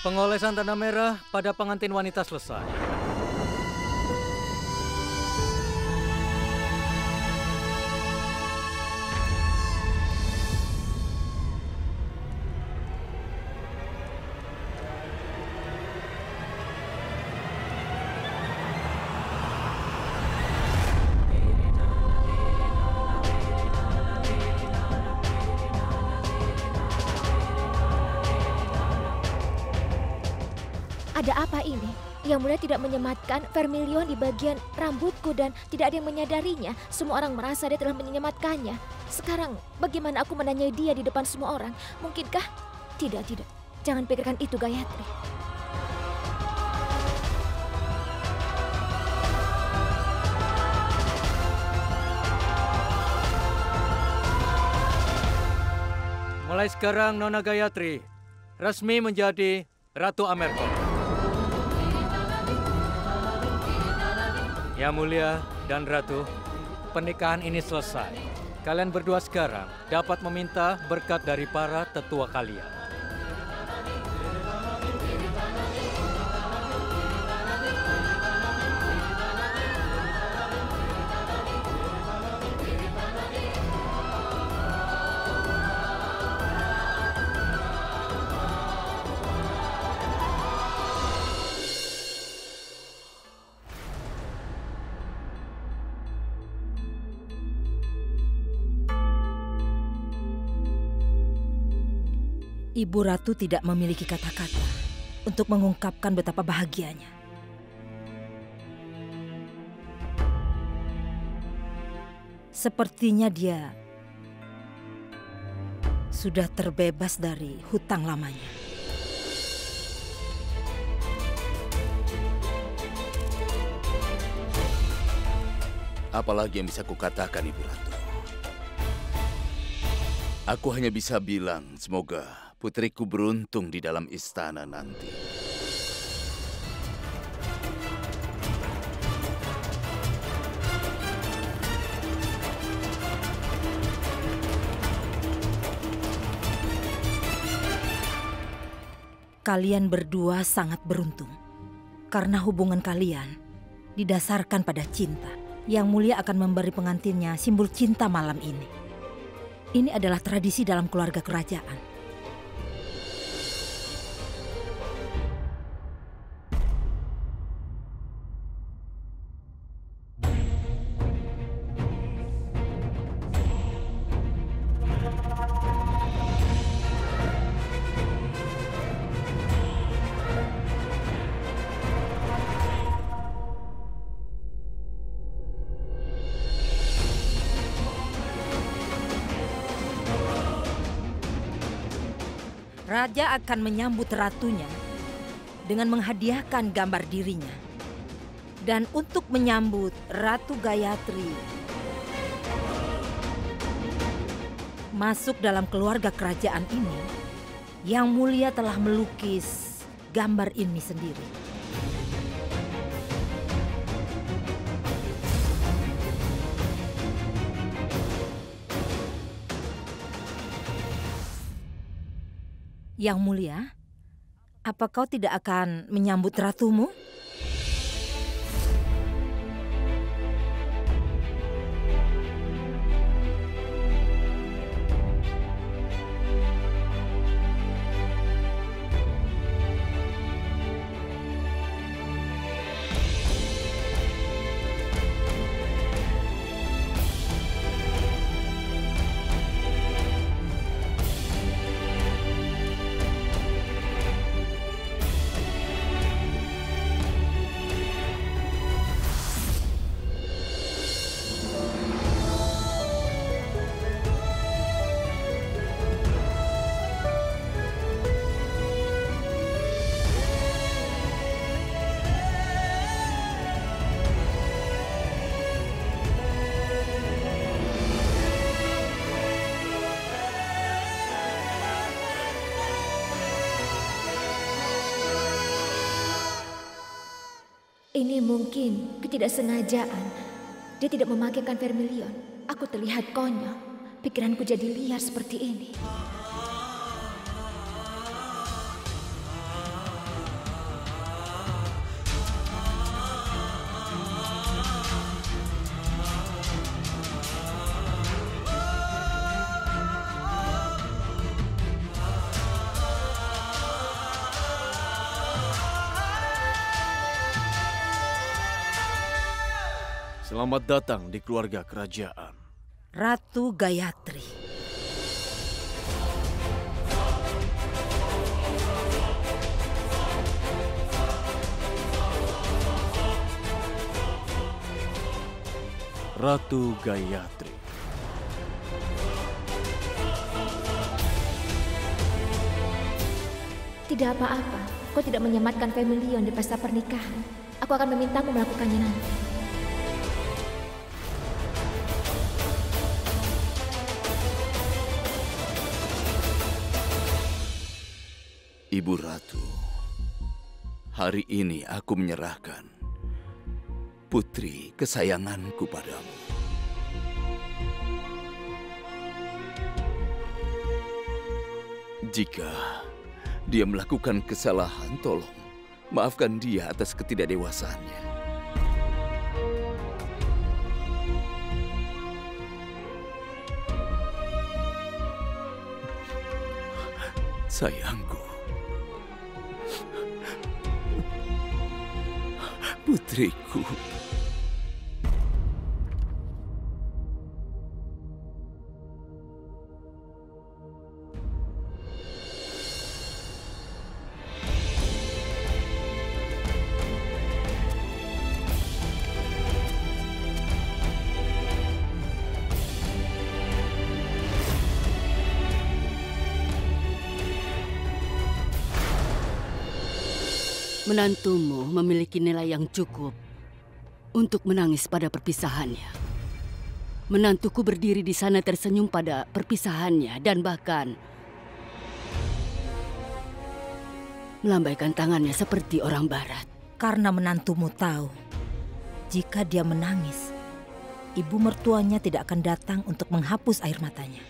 Pengolesan tanda merah pada pengantin wanita selesai. Ada apa ini? Yang Mulia tidak menyematkan vermilion di bagian rambutku dan tidak ada yang menyadarinya. Semua orang merasa dia telah menyematkannya. Sekarang bagaimana aku menanyai dia di depan semua orang? Mungkinkah? Tidak. Jangan pikirkan itu, Gayatri. Mulai sekarang Nona Gayatri resmi menjadi Ratu Amerkon. Yang Mulia dan Ratu, pernikahan ini selesai. Kalian berdua sekarang dapat meminta berkat dari para tetua kalian. Ibu Ratu tidak memiliki kata-kata untuk mengungkapkan betapa bahagianya. Sepertinya dia sudah terbebas dari hutang lamanya. Apalagi yang bisa kukatakan, Ibu Ratu? Aku hanya bisa bilang semoga putriku beruntung di dalam istana nanti. Kalian berdua sangat beruntung karena hubungan kalian didasarkan pada cinta. Yang Mulia akan memberi pengantinnya simbol cinta malam ini. Ini adalah tradisi dalam keluarga kerajaan. Raja akan menyambut ratunya dengan menghadiahkan gambar dirinya. Dan untuk menyambut Ratu Gayatri masuk dalam keluarga kerajaan ini, Yang Mulia telah melukis gambar ini sendiri. Yang Mulia, apa kau tidak akan menyambut ratumu? Ini mungkin ketidaksengajaan. Dia tidak memakaikan vermilion. Aku terlihat konyol. Pikiranku jadi liar seperti ini. Selamat datang di keluarga kerajaan. Ratu Gayatri. Ratu Gayatri. Tidak apa-apa. Kau tidak menyematkan Vermilion di pesta pernikahan. Aku akan memintamu melakukannya nanti. Ibu Ratu, hari ini aku menyerahkan putri kesayanganku padamu. Jika dia melakukan kesalahan, tolong maafkan dia atas ketidakdewasaannya. Sayangku, putriku. Menantumu memiliki nilai yang cukup untuk menangis pada perpisahannya. Menantuku berdiri di sana tersenyum pada perpisahannya dan bahkan melambaikan tangannya seperti orang barat. Karena menantumu tahu, jika dia menangis, ibu mertuanya tidak akan datang untuk menghapus air matanya.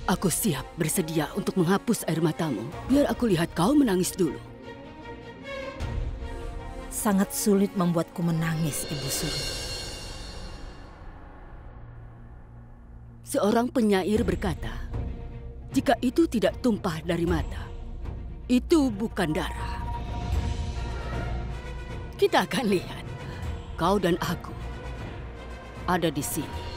Aku siap bersedia untuk menghapus air matamu. Biar aku lihat kau menangis dulu. Sangat sulit membuatku menangis, Ibu Suri. Seorang penyair berkata, jika itu tidak tumpah dari mata, itu bukan darah. Kita akan lihat, kau dan aku ada di sini.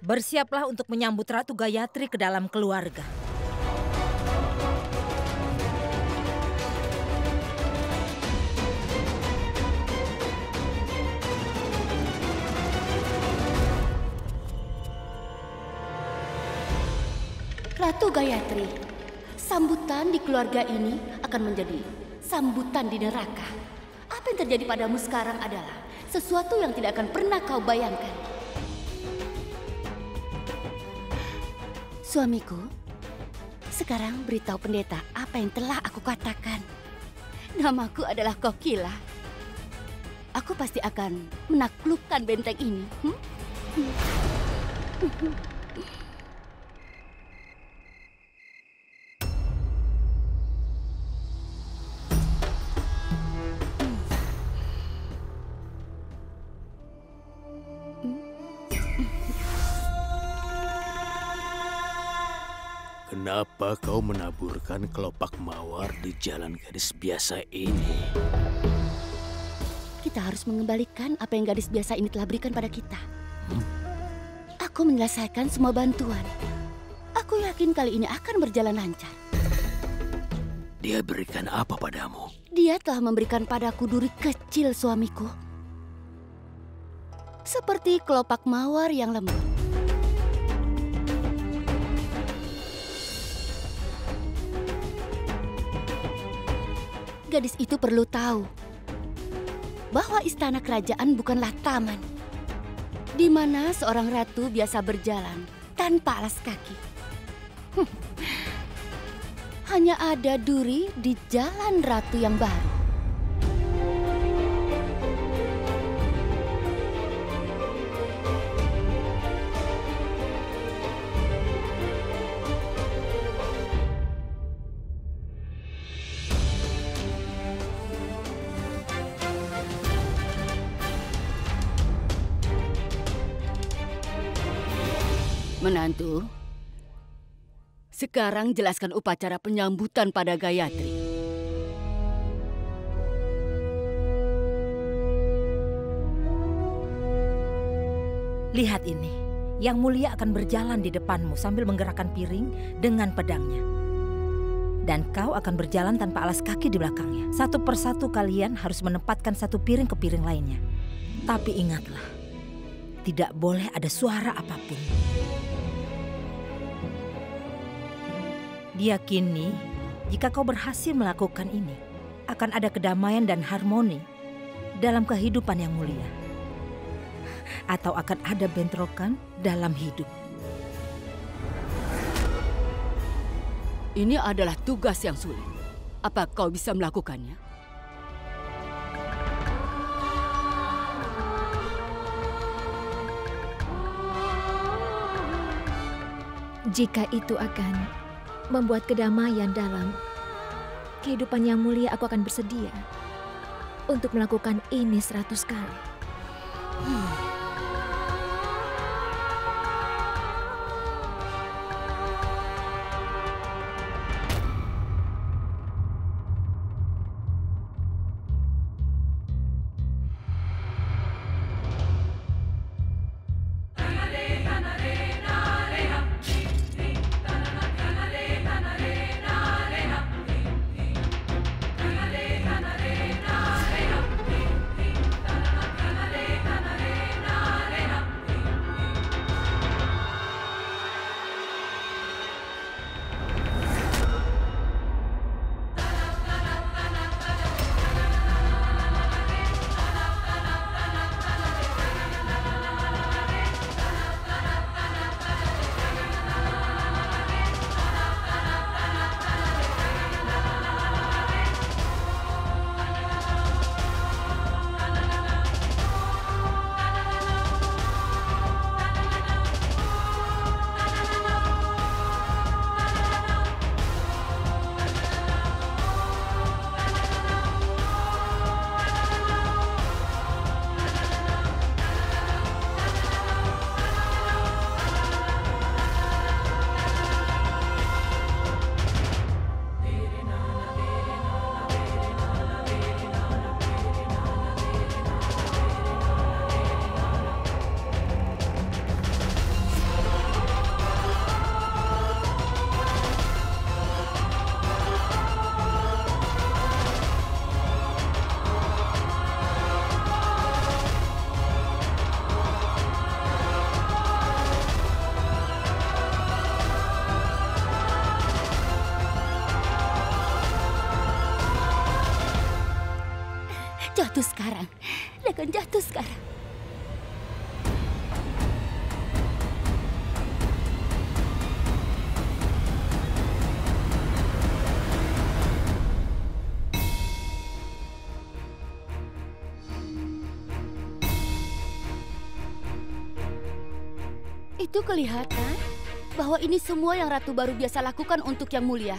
Bersiaplah untuk menyambut Ratu Gayatri ke dalam keluarga. Ratu Gayatri, sambutan di keluarga ini akan menjadi sambutan di neraka. Apa yang terjadi padamu sekarang adalah sesuatu yang tidak akan pernah kau bayangkan. Suamiku, sekarang beritahu pendeta apa yang telah aku katakan. Namaku adalah Kokila. Aku pasti akan menaklukkan benteng ini. Kenapa kau menaburkan kelopak mawar di jalan gadis biasa ini? Kita harus mengembalikan apa yang gadis biasa ini telah berikan pada kita. Aku menyelesaikan semua bantuan. Aku yakin kali ini akan berjalan lancar. Dia berikan apa padamu? Dia telah memberikan padaku duri kecil, suamiku. Seperti kelopak mawar yang lembut. Gadis itu perlu tahu bahwa istana kerajaan bukanlah taman di mana seorang ratu biasa berjalan tanpa alas kaki. Hanya ada duri di jalan ratu yang baru. Menantu, sekarang jelaskan upacara penyambutan pada Gayatri. Lihat ini, Yang Mulia akan berjalan di depanmu sambil menggerakkan piring dengan pedangnya. Dan kau akan berjalan tanpa alas kaki di belakangnya. Satu persatu kalian harus menempatkan satu piring ke piring lainnya. Tapi ingatlah, tidak boleh ada suara apapun. Diyakini, jika kau berhasil melakukan ini, akan ada kedamaian dan harmoni dalam kehidupan yang mulia. Atau akan ada bentrokan dalam hidup. Ini adalah tugas yang sulit. Apa kau bisa melakukannya? Jika itu akan membuat kedamaian dalam kehidupan yang mulia, aku akan bersedia untuk melakukan ini 100 kali. Jatuh sekarang. Dia akan jatuh sekarang. Itu kelihatan bahwa ini semua yang Ratu baru biasa lakukan untuk Yang Mulia.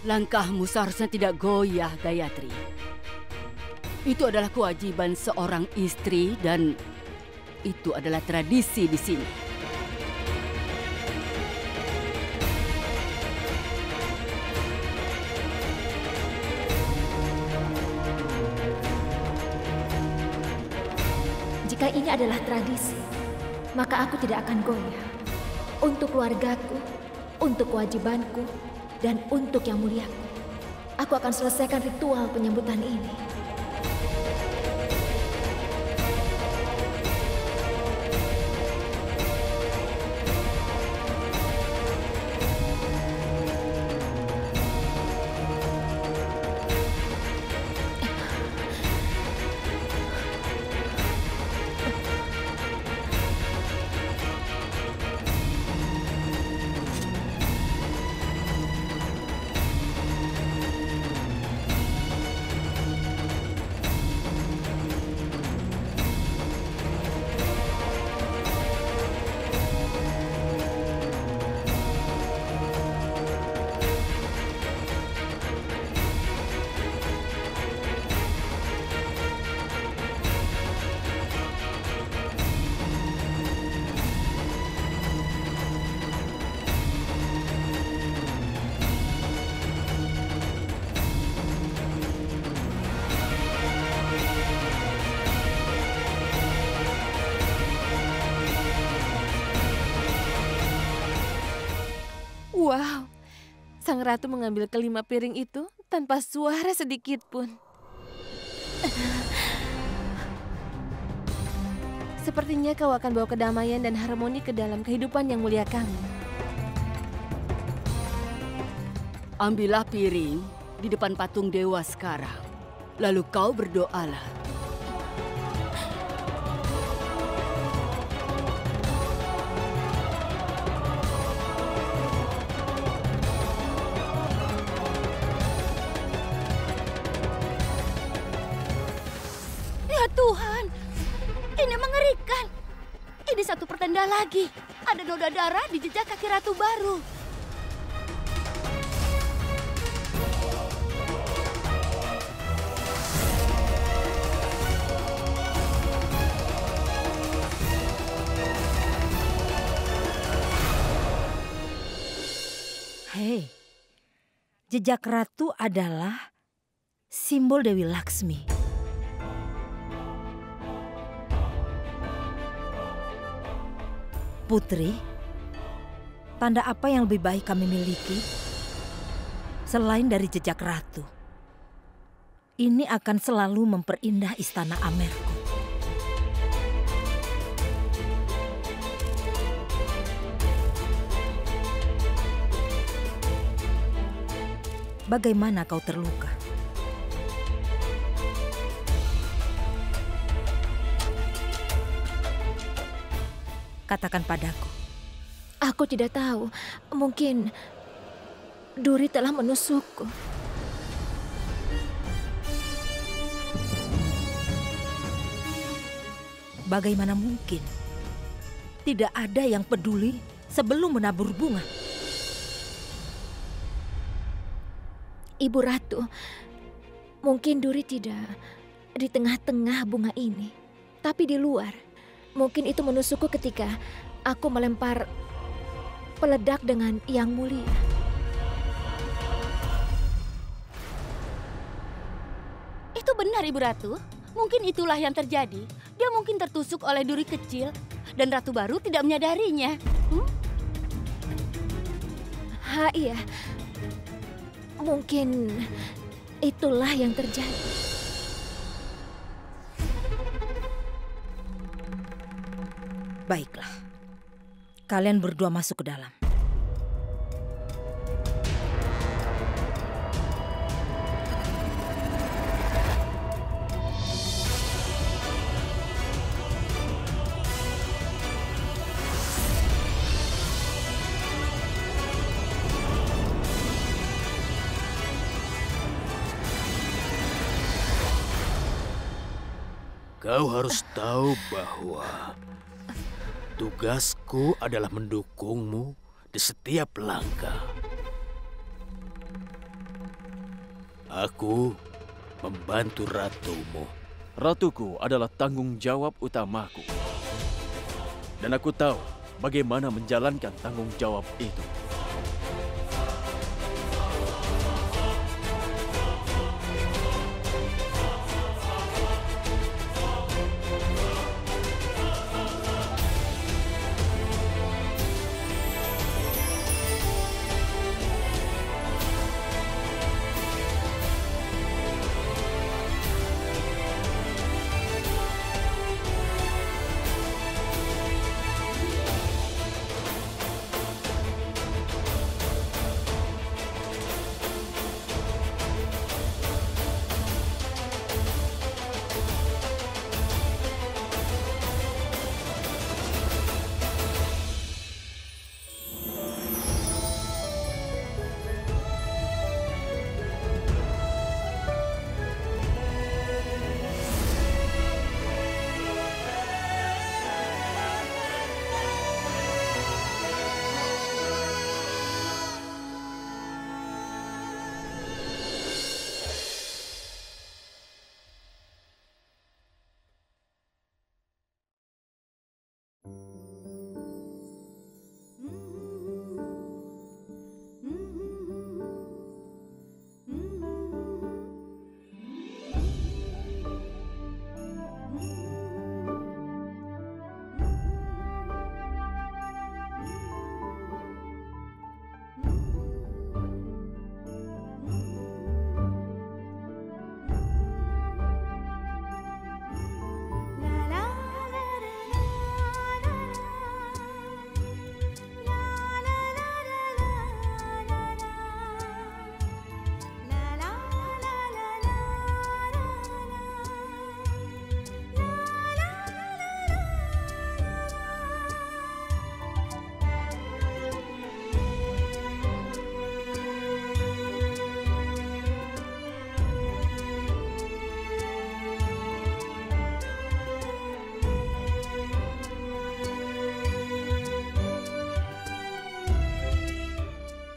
Langkahmu seharusnya tidak goyah, Gayatri. Itu adalah kewajiban seorang istri dan itu adalah tradisi di sini. Jika ini adalah tradisi, maka aku tidak akan goyah. Untuk keluargaku, untuk kewajibanku, dan untuk Yang Muliaku, aku akan selesaikan ritual penyambutan ini. Wow, sang ratu mengambil kelima piring itu tanpa suara sedikit pun. Sepertinya kau akan bawa kedamaian dan harmoni ke dalam kehidupan yang mulia kami. Ambillah piring di depan patung dewa sekarang. Lalu kau berdoalah. Ya Tuhan, ini mengerikan. Ini satu pertanda lagi. Ada noda darah di jejak kaki ratu baru. Hei, jejak ratu adalah simbol Dewi Laksmi. Putri, tanda apa yang lebih baik kami miliki selain dari jejak ratu? Ini akan selalu memperindah istana Amerku. Bagaimana kau terluka? Katakan padaku. Aku tidak tahu. Mungkin duri telah menusukku. Bagaimana mungkin? Tidak ada yang peduli sebelum menabur bunga. Ibu Ratu, mungkin duri tidak di tengah-tengah bunga ini, tapi di luar. Mungkin itu menusukku ketika aku melempar peledak dengan Yang Mulia. Itu benar, Ibu Ratu. Mungkin itulah yang terjadi. Dia mungkin tertusuk oleh duri kecil dan Ratu Baru tidak menyadarinya. Iya. Mungkin itulah yang terjadi. Baiklah. Kalian berdua masuk ke dalam. Kau harus tahu bahwa tugasku adalah mendukungmu di setiap langkah. Aku membantu ratumu. Ratuku adalah tanggung jawab utamaku. Dan aku tahu bagaimana menjalankan tanggung jawab itu.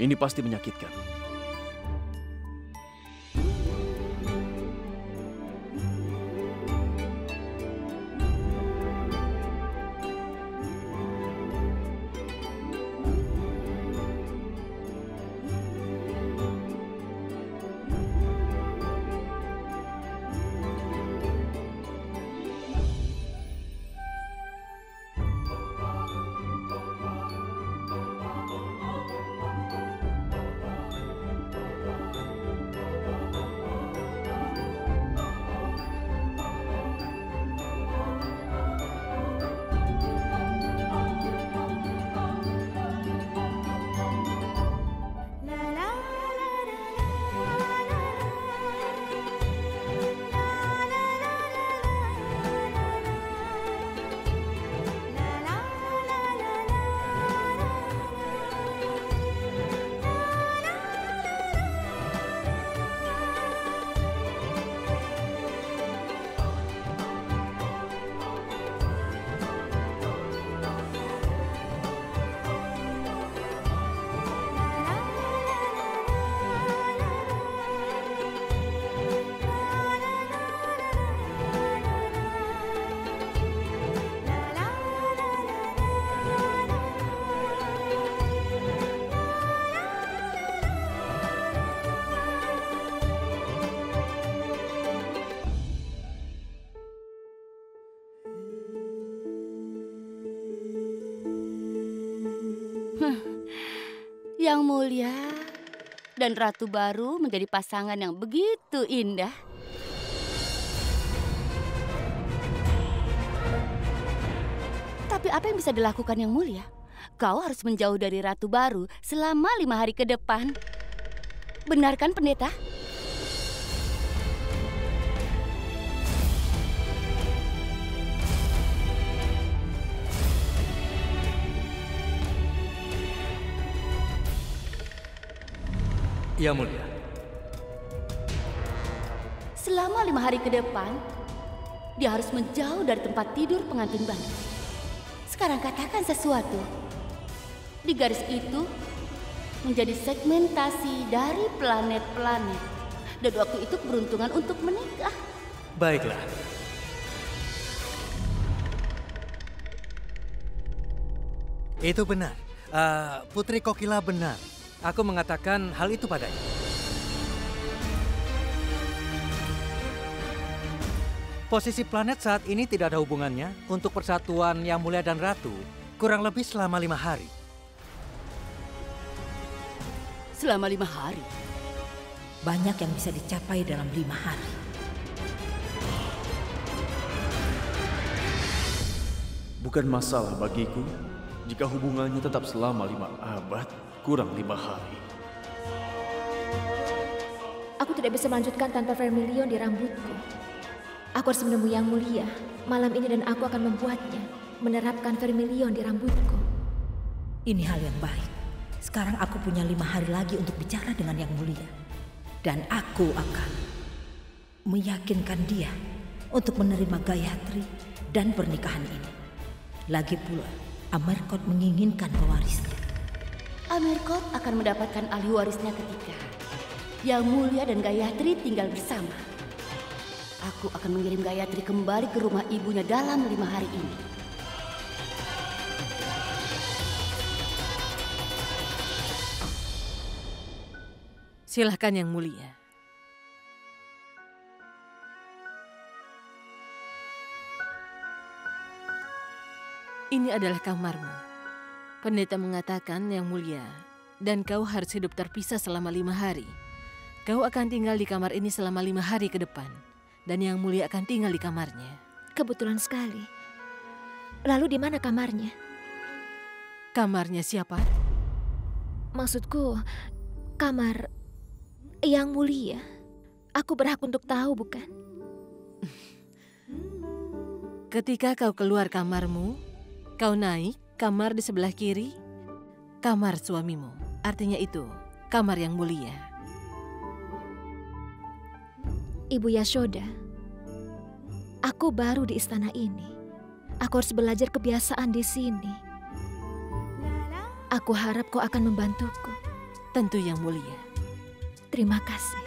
Ini pasti menyakitkan. Yang mulia dan ratu baru menjadi pasangan yang begitu indah. Tapi apa yang bisa dilakukan yang mulia? Kau harus menjauh dari ratu baru selama 5 hari ke depan. Benar kan, pendeta? Ya mulia. Selama 5 hari ke depan, dia harus menjauh dari tempat tidur pengantin baru. Sekarang katakan sesuatu. Di garis itu menjadi segmentasi dari planet-planet. Dan waktu itu keberuntungan untuk menikah. Baiklah. Itu benar. Putri Kokila benar. Aku mengatakan hal itu padanya. Posisi planet saat ini tidak ada hubungannya untuk persatuan Yang Mulia dan Ratu kurang lebih selama 5 hari. Selama 5 hari? Banyak yang bisa dicapai dalam 5 hari. Bukan masalah bagiku jika hubungannya tetap selama 5 abad. Kurang 5 hari. Aku tidak bisa melanjutkan tanpa vermilion di rambutku. Aku harus menemui Yang Mulia malam ini dan aku akan membuatnya menerapkan vermilion di rambutku. Ini hal yang baik. Sekarang aku punya 5 hari lagi untuk bicara dengan Yang Mulia. Dan aku akan meyakinkan dia untuk menerima Gayatri dan pernikahan ini. Lagi pula, Amarkot menginginkan pewarisnya. Amarkot akan mendapatkan ahli warisnya ketika Yang Mulia dan Gayatri tinggal bersama. Aku akan mengirim Gayatri kembali ke rumah ibunya dalam 5 hari ini. Silahkan Yang Mulia. Ini adalah kamarmu. Pendeta mengatakan Yang Mulia, dan kau harus hidup terpisah selama 5 hari. Kau akan tinggal di kamar ini selama 5 hari ke depan. Dan Yang Mulia akan tinggal di kamarnya. Kebetulan sekali. Lalu di mana kamarnya? Kamarnya siapa? Maksudku, kamar Yang Mulia. Aku berhak untuk tahu, bukan? Ketika kau keluar kamarmu, kau naik kamar di sebelah kiri, kamar suamimu. Artinya itu, kamar Yang Mulia. Ibu Yashoda, aku baru di istana ini. Aku harus belajar kebiasaan di sini. Aku harap kau akan membantuku. Tentu Yang Mulia. Terima kasih.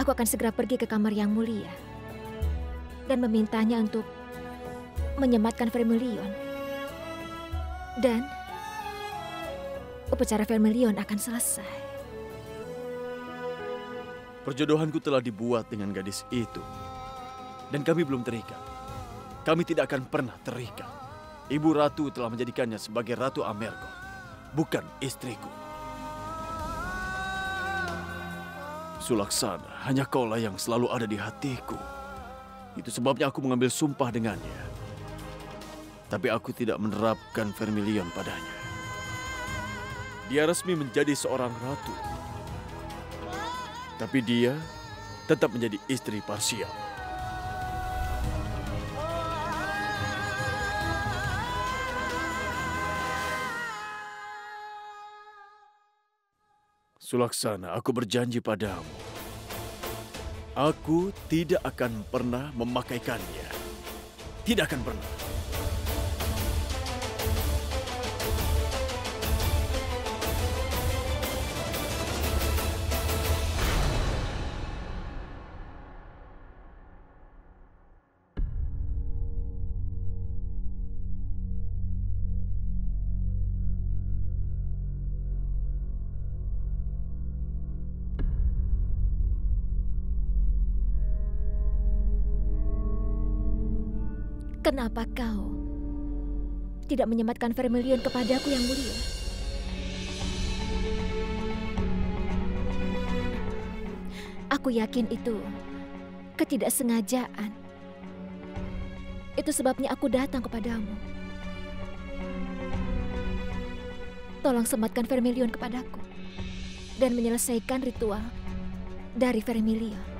Aku akan segera pergi ke kamar Yang Mulia dan memintanya untuk menyematkan Vermilion. Dan upacara Vermilion akan selesai. Perjodohanku telah dibuat dengan gadis itu. Dan kami belum terikat. Kami tidak akan pernah terikat. Ibu Ratu telah menjadikannya sebagai Ratu Amergo, bukan istriku. Sulaksana, hanya kaulah yang selalu ada di hatiku. Itu sebabnya aku mengambil sumpah dengannya. Tapi aku tidak menerapkan Vermilion padanya. Dia resmi menjadi seorang ratu. Tapi dia tetap menjadi istri parsial. Sulaksana, aku berjanji padamu. Aku tidak akan pernah memakaikannya. Tidak akan pernah. Kenapa kau tidak menyematkan Vermilion kepadaku, Yang Mulia? Aku yakin itu ketidaksengajaan. Itu sebabnya aku datang kepadamu. Tolong sematkan Vermilion kepadaku dan menyelesaikan ritual dari Vermilion.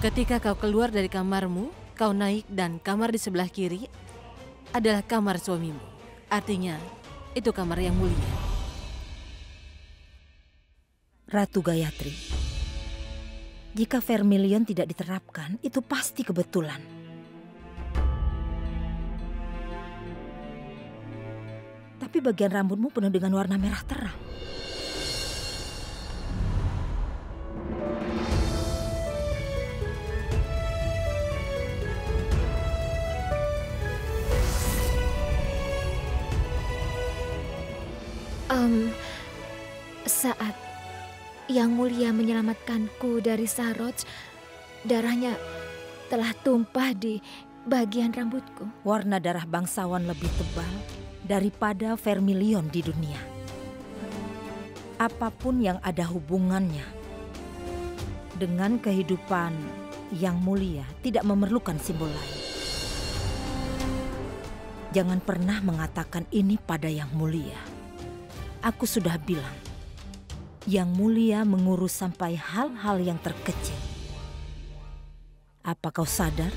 Ketika kau keluar dari kamarmu, kau naik dan kamar di sebelah kiri adalah kamar suamimu. Artinya, itu kamar Yang Mulia. Ratu Gayatri, jika Vermilion tidak diterapkan, itu pasti kebetulan. Tapi bagian rambutmu penuh dengan warna merah terang. Yang Mulia menyelamatkanku dari Saroj. Darahnya telah tumpah di bagian rambutku. Warna darah bangsawan lebih tebal daripada vermilion di dunia. Apapun yang ada hubungannya dengan kehidupan Yang Mulia tidak memerlukan simbol lain. Jangan pernah mengatakan ini pada Yang Mulia. Aku sudah bilang, Yang Mulia mengurus sampai hal-hal yang terkecil. Apa kau sadar?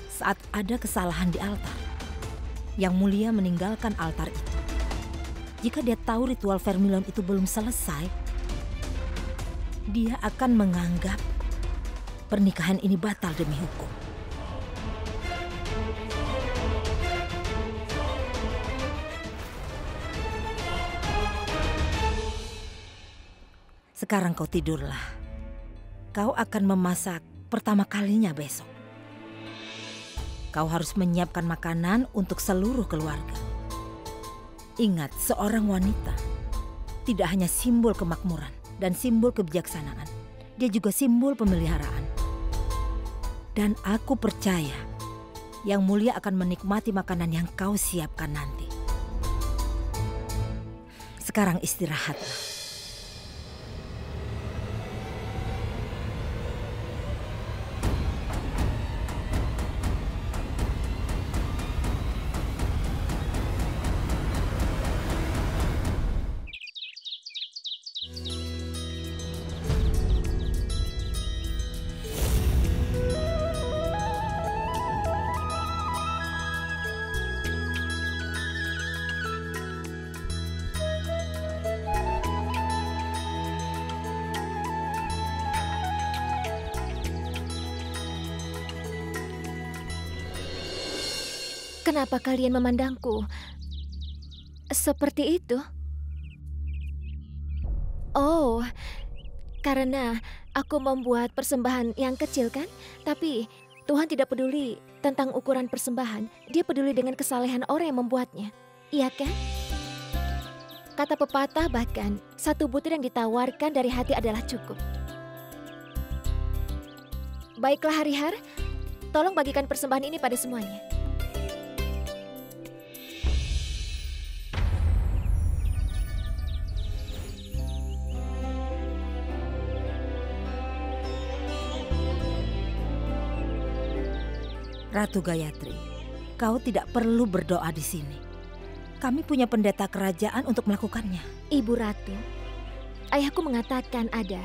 Saat ada kesalahan di altar, Yang Mulia meninggalkan altar itu. Jika dia tahu ritual vermilion itu belum selesai, dia akan menganggap pernikahan ini batal demi hukum. Sekarang kau tidurlah. Kau akan memasak pertama kalinya besok. Kau harus menyiapkan makanan untuk seluruh keluarga. Ingat, seorang wanita tidak hanya simbol kemakmuran dan simbol kebijaksanaan. Dia juga simbol pemeliharaan. Dan aku percaya Yang Mulia akan menikmati makanan yang kau siapkan nanti. Sekarang istirahatlah. Kenapa kalian memandangku seperti itu? Oh, karena aku membuat persembahan yang kecil kan? Tapi Tuhan tidak peduli tentang ukuran persembahan. Dia peduli dengan kesalehan orang yang membuatnya. Iya kan? Kata pepatah bahkan, satu butir yang ditawarkan dari hati adalah cukup. Baiklah Harihar, tolong bagikan persembahan ini pada semuanya. Ratu Gayatri, kau tidak perlu berdoa di sini. Kami punya pendeta kerajaan untuk melakukannya. Ibu Ratu, ayahku mengatakan ada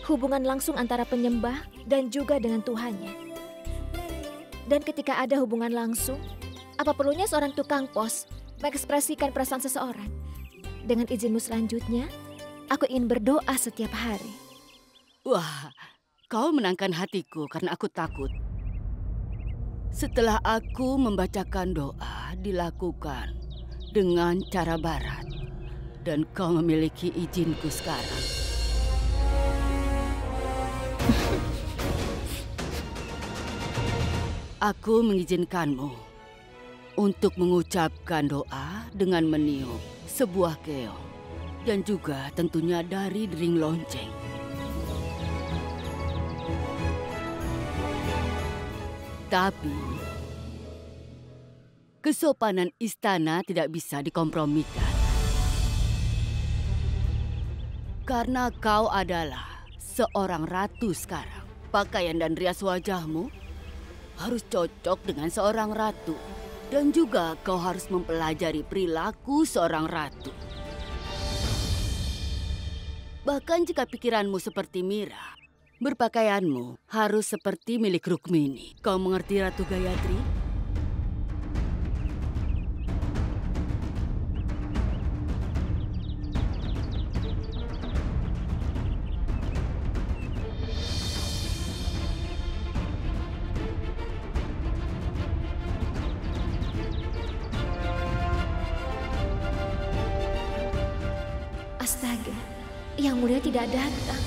hubungan langsung antara penyembah dan juga dengan Tuhannya. Dan ketika ada hubungan langsung, apa perlunya seorang tukang pos mengekspresikan perasaan seseorang? Dengan izinmu selanjutnya, aku ingin berdoa setiap hari. Wah, kau menangkan hatiku karena aku takut. Setelah aku membacakan doa dilakukan dengan cara barat dan kau memiliki izinku sekarang. Aku mengizinkanmu untuk mengucapkan doa dengan meniup sebuah keong dan juga tentunya dari dering lonceng. Tapi, kesopanan istana tidak bisa dikompromikan. Karena kau adalah seorang ratu sekarang. Pakaian dan rias wajahmu harus cocok dengan seorang ratu. Dan juga kau harus mempelajari perilaku seorang ratu. Bahkan jika pikiranmu seperti Mira, berpakaianmu harus seperti milik Rukmini. Kau mengerti, Ratu Gayatri? Astaga, Yang Mulia tidak datang.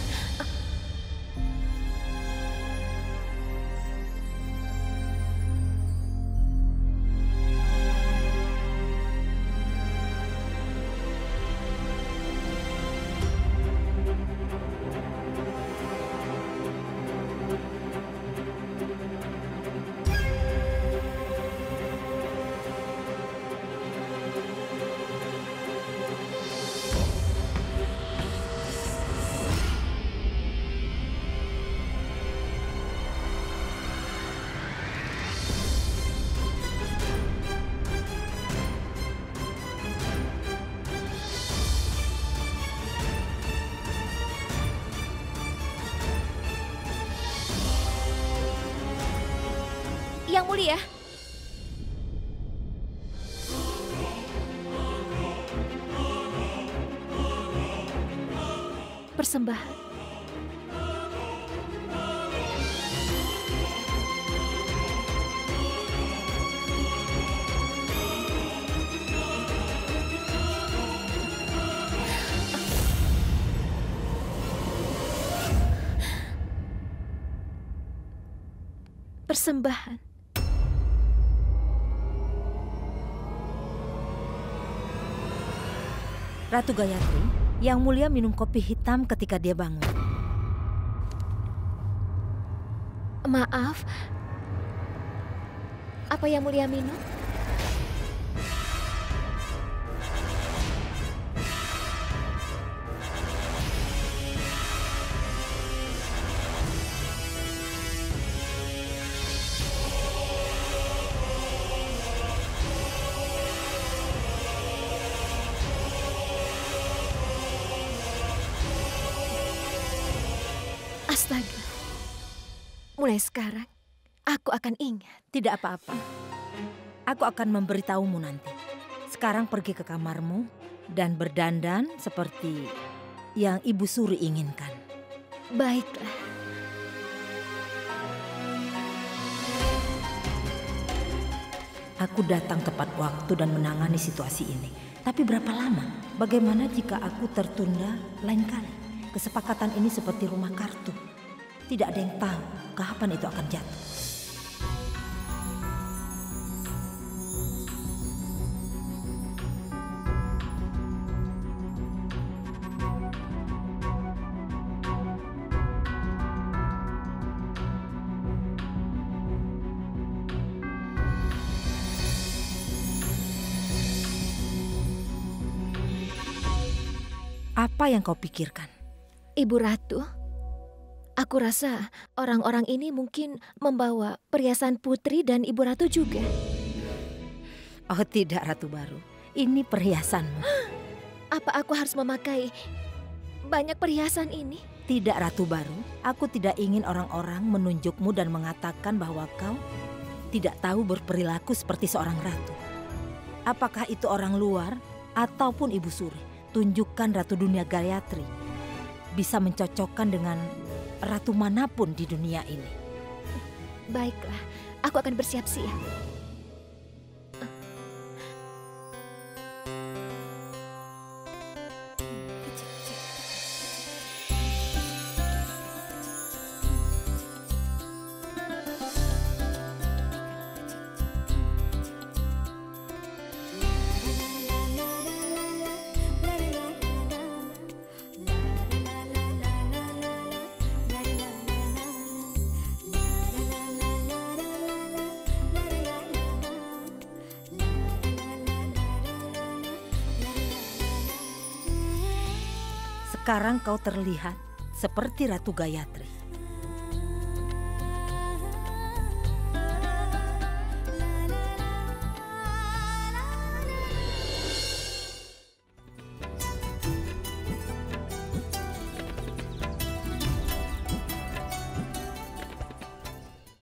Yang Mulia. Persembahan. Persembahan. Ratu Gayatri, Yang Mulia minum kopi hitam ketika dia bangun. Maaf. Apa Yang Mulia minum? Astaga. Mulai sekarang, aku akan ingat. Tidak apa-apa. Aku akan memberitahumu nanti. Sekarang pergi ke kamarmu dan berdandan seperti yang Ibu Suri inginkan. Baiklah. Aku datang tepat waktu dan menangani situasi ini. Tapi berapa lama? Bagaimana jika aku tertunda lain kali? Kesepakatan ini seperti rumah kartu. Tidak ada yang tahu kapan itu akan jatuh. Apa yang kau pikirkan? Ibu Ratu, aku rasa orang-orang ini mungkin membawa perhiasan putri dan Ibu Ratu juga. Oh tidak, Ratu Baru. Ini perhiasanmu. Apa aku harus memakai banyak perhiasan ini? Tidak, Ratu Baru. Aku tidak ingin orang-orang menunjukmu dan mengatakan bahwa kau tidak tahu berperilaku seperti seorang ratu. Apakah itu orang luar ataupun Ibu Suri? Tunjukkan Ratu Dunia Gayatri bisa mencocokkan dengan ratu manapun di dunia ini. Baiklah, aku akan bersiap-siap. Sekarang kau terlihat seperti Ratu Gayatri.